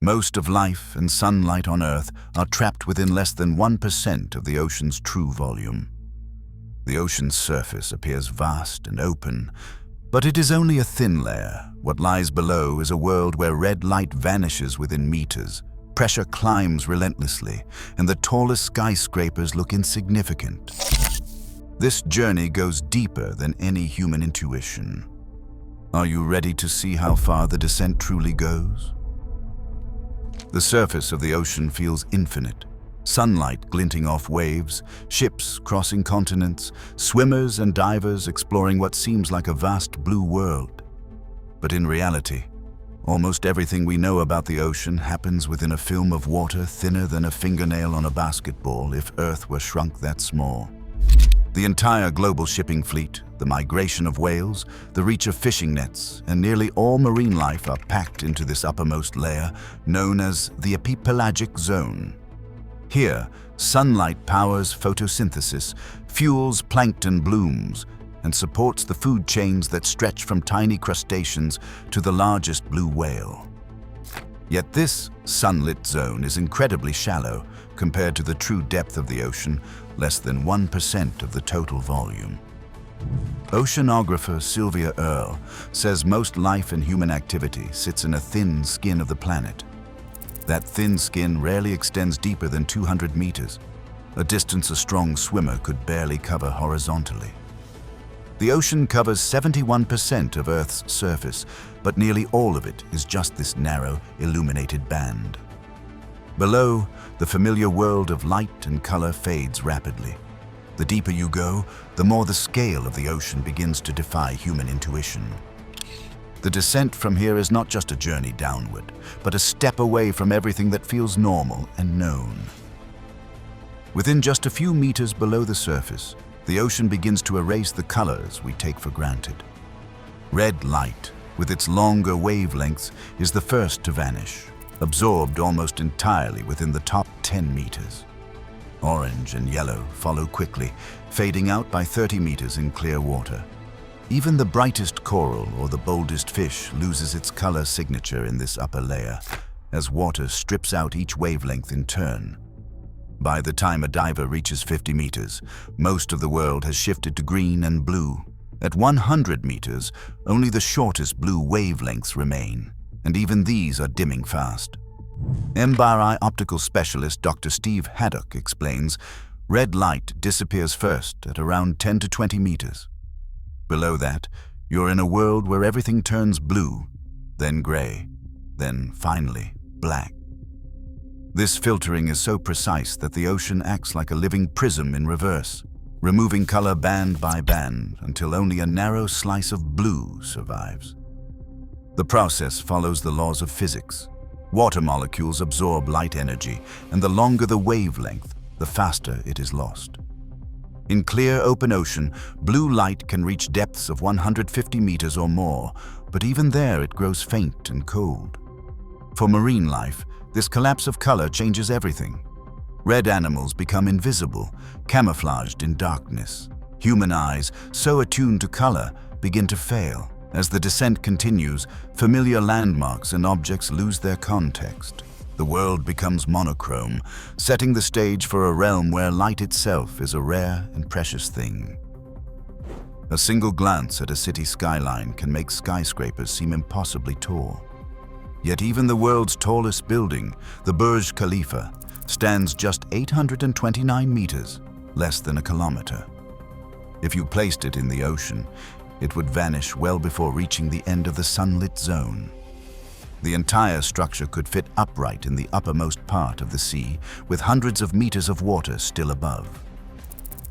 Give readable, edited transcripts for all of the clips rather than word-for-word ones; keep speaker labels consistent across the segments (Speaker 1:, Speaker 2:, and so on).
Speaker 1: Most of life and sunlight on Earth are trapped within less than 1% of the ocean's true volume. The ocean's surface appears vast and open, but it is only a thin layer. What lies below is a world where red light vanishes within meters, pressure climbs relentlessly, and the tallest skyscrapers look insignificant. This journey goes deeper than any human intuition. Are you ready to see how far the descent truly goes? The surface of the ocean feels infinite. Sunlight glinting off waves, ships crossing continents, swimmers and divers exploring what seems like a vast blue world. But in reality, almost everything we know about the ocean happens within a film of water thinner than a fingernail on a basketball if Earth were shrunk that small. The entire global shipping fleet, the migration of whales, the reach of fishing nets, and nearly all marine life are packed into this uppermost layer known as the epipelagic zone. Here, sunlight powers photosynthesis, fuels plankton blooms, and supports the food chains that stretch from tiny crustaceans to the largest blue whale. Yet this sunlit zone is incredibly shallow compared to the true depth of the ocean, less than 1% of the total volume. Oceanographer Sylvia Earle says most life and human activity sits in a thin skin of the planet. That thin skin rarely extends deeper than 200 meters, a distance a strong swimmer could barely cover horizontally. The ocean covers 71% of Earth's surface, but nearly all of it is just this narrow, illuminated band. Below, the familiar world of light and color fades rapidly. The deeper you go, the more the scale of the ocean begins to defy human intuition. The descent from here is not just a journey downward, but a step away from everything that feels normal and known. Within just a few meters below the surface, the ocean begins to erase the colors we take for granted. Red light, with its longer wavelengths, is the first to vanish, absorbed almost entirely within the top 10 meters. Orange and yellow follow quickly, fading out by 30 meters in clear water. Even the brightest coral or the boldest fish loses its color signature in this upper layer, as water strips out each wavelength in turn. By the time a diver reaches 50 meters, most of the world has shifted to green and blue. At 100 meters, only the shortest blue wavelengths remain, and even these are dimming fast. MRI optical specialist Dr. Steve Haddock explains, red light disappears first at around 10 to 20 meters. Below that, you're in a world where everything turns blue, then gray, then finally black. This filtering is so precise that the ocean acts like a living prism in reverse, removing color band by band until only a narrow slice of blue survives. The process follows the laws of physics. Water molecules absorb light energy, and the longer the wavelength, the faster it is lost. In clear open ocean, blue light can reach depths of 150 meters or more, but even there it grows faint and cold. For marine life, this collapse of color changes everything. Red animals become invisible, camouflaged in darkness. Human eyes, so attuned to color, begin to fail. As the descent continues, familiar landmarks and objects lose their context. The world becomes monochrome, setting the stage for a realm where light itself is a rare and precious thing. A single glance at a city skyline can make skyscrapers seem impossibly tall. Yet even the world's tallest building, the Burj Khalifa, stands just 829 meters, less than a kilometer. If you placed it in the ocean, it would vanish well before reaching the end of the sunlit zone. The entire structure could fit upright in the uppermost part of the sea, with hundreds of meters of water still above.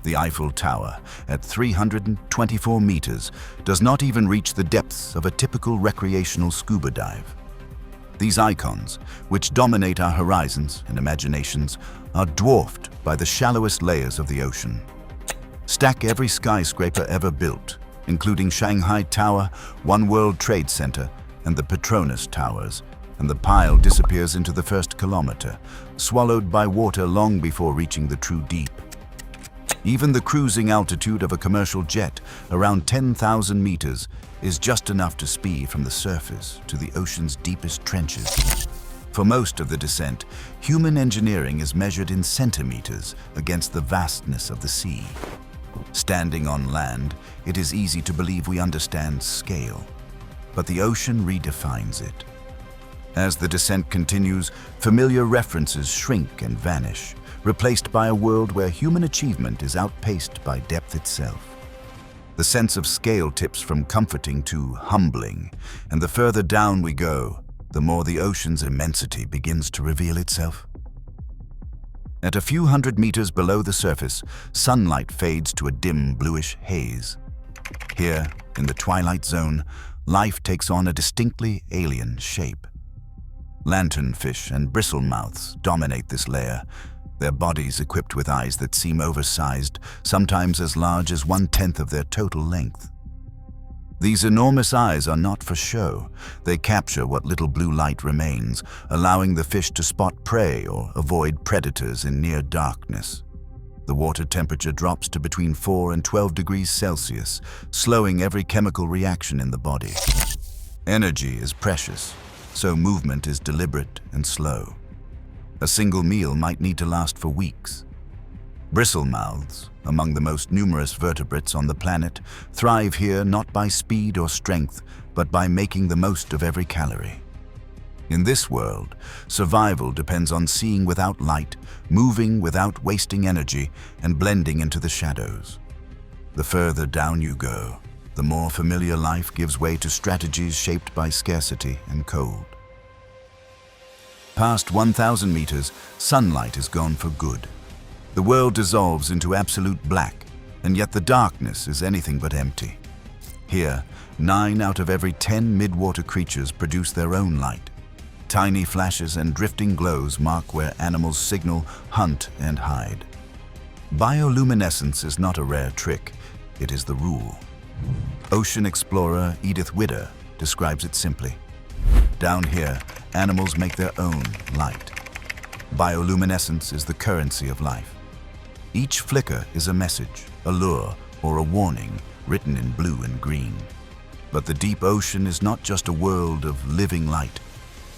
Speaker 1: The Eiffel Tower, at 324 meters, does not even reach the depths of a typical recreational scuba dive. These icons, which dominate our horizons and imaginations, are dwarfed by the shallowest layers of the ocean. Stack every skyscraper ever built, including Shanghai Tower, One World Trade Center, and the Petronas Towers, and the pile disappears into the first kilometer, swallowed by water long before reaching the true deep. Even the cruising altitude of a commercial jet, around 10,000 meters, is just enough to speed from the surface to the ocean's deepest trenches. For most of the descent, human engineering is measured in centimeters against the vastness of the sea. Standing on land, it is easy to believe we understand scale, but the ocean redefines it. As the descent continues, familiar references shrink and vanish, replaced by a world where human achievement is outpaced by depth itself. The sense of scale tips from comforting to humbling, and the further down we go, the more the ocean's immensity begins to reveal itself. At a few hundred meters below the surface, sunlight fades to a dim bluish haze. Here, in the Twilight Zone, life takes on a distinctly alien shape. Lanternfish and bristlemouths dominate this layer, their bodies equipped with eyes that seem oversized, sometimes as large as 1/10 of their total length. These enormous eyes are not for show. They capture what little blue light remains, allowing the fish to spot prey or avoid predators in near darkness. The water temperature drops to between 4 and 12 degrees Celsius, slowing every chemical reaction in the body. Energy is precious, so movement is deliberate and slow. A single meal might need to last for weeks. Bristlemouths, among the most numerous vertebrates on the planet, thrive here not by speed or strength, but by making the most of every calorie. In this world, survival depends on seeing without light, moving without wasting energy, and blending into the shadows. The further down you go, the more familiar life gives way to strategies shaped by scarcity and cold. Past 1,000 meters, sunlight is gone for good. The world dissolves into absolute black, and yet the darkness is anything but empty. Here, 9 out of every 10 midwater creatures produce their own light. Tiny flashes and drifting glows mark where animals signal, hunt, and hide. Bioluminescence is not a rare trick, it is the rule. Ocean explorer Edith Widder describes it simply. Down here, animals make their own light. Bioluminescence is the currency of life. Each flicker is a message, a lure, or a warning written in blue and green. But the deep ocean is not just a world of living light.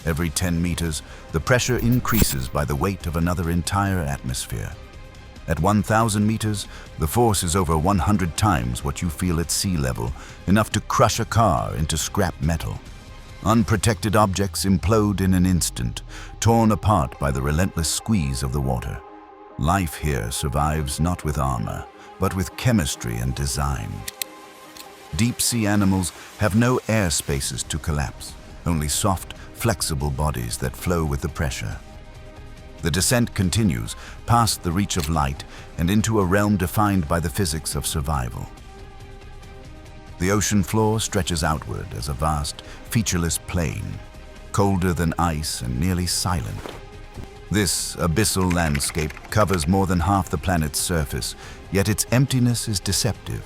Speaker 1: Every 10 meters, the pressure increases by the weight of another entire atmosphere. At 1,000 meters, the force is over 100 times what you feel at sea level, enough to crush a car into scrap metal. Unprotected objects implode in an instant, torn apart by the relentless squeeze of the water. Life here survives not with armor, but with chemistry and design. Deep-sea animals have no air spaces to collapse, only soft, flexible bodies that flow with the pressure. The descent continues, past the reach of light and into a realm defined by the physics of survival. The ocean floor stretches outward as a vast, featureless plain, colder than ice and nearly silent. This abyssal landscape covers more than half the planet's surface, yet its emptiness is deceptive.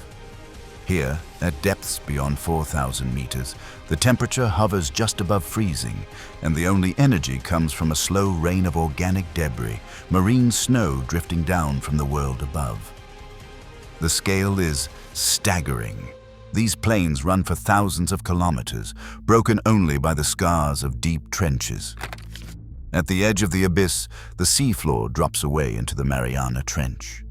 Speaker 1: Here, at depths beyond 4,000 meters, the temperature hovers just above freezing, and the only energy comes from a slow rain of organic debris, marine snow drifting down from the world above. The scale is staggering. These plains run for thousands of kilometers, broken only by the scars of deep trenches. At the edge of the abyss, the seafloor drops away into the Mariana Trench.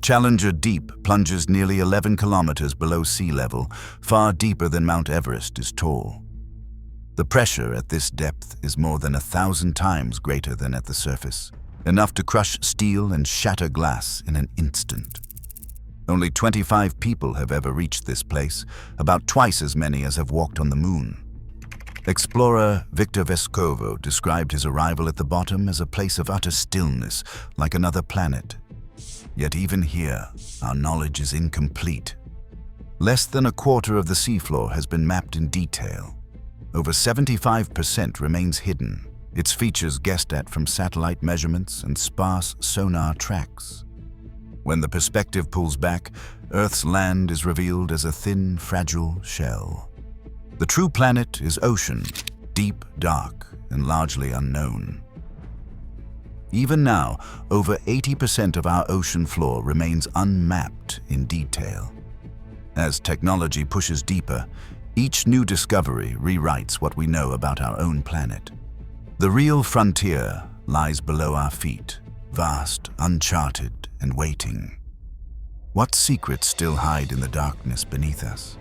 Speaker 1: Challenger Deep plunges nearly 11 kilometers below sea level, far deeper than Mount Everest is tall. The pressure at this depth is more than 1,000 times greater than at the surface, enough to crush steel and shatter glass in an instant. Only 25 people have ever reached this place, about twice as many as have walked on the moon. Explorer Victor Vescovo described his arrival at the bottom as a place of utter stillness, like another planet. Yet even here, our knowledge is incomplete. Less than a quarter of the seafloor has been mapped in detail. Over 75% remains hidden, its features guessed at from satellite measurements and sparse sonar tracks. When the perspective pulls back, Earth's land is revealed as a thin, fragile shell. The true planet is ocean, deep, dark, and largely unknown. Even now, over 80% of our ocean floor remains unmapped in detail. As technology pushes deeper, each new discovery rewrites what we know about our own planet. The real frontier lies below our feet, vast, uncharted, and waiting. What secrets still hide in the darkness beneath us?